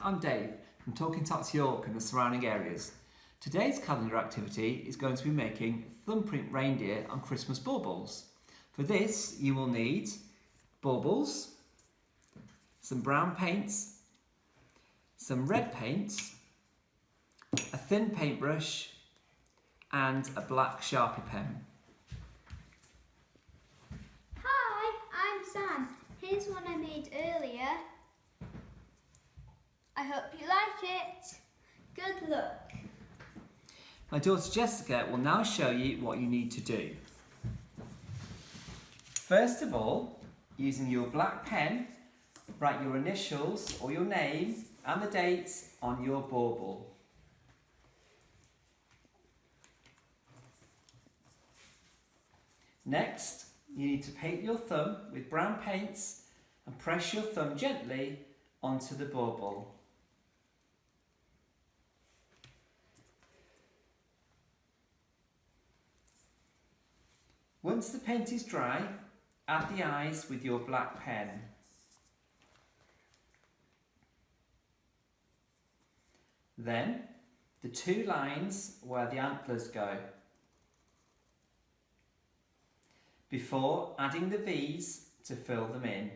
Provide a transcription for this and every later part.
I'm Dave from Talking Tots York and the surrounding areas. Today's calendar activity is going to be making thumbprint reindeer on Christmas baubles. For this you will need baubles, some brown paints, some red paints, a thin paintbrush and a black Sharpie pen. Hi, I'm Sam. Here's one I made earlier. I hope you like it. Good luck. My daughter Jessica will now show you what you need to do. First of all, using your black pen, write your initials or your name and the dates on your bauble. Next, you need to paint your thumb with brown paints and press your thumb gently onto the bauble. Once the paint is dry, add the eyes with your black pen. Then, the two lines where the antlers go. Before adding the V's to fill them in.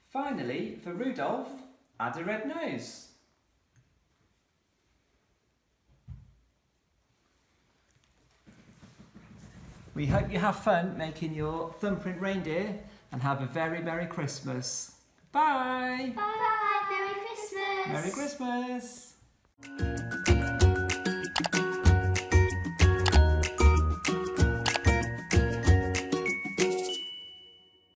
Finally, for Rudolph, add a red nose. We hope you have fun making your thumbprint reindeer and have a very Merry Christmas. Bye! Bye! Merry Christmas! Merry Christmas!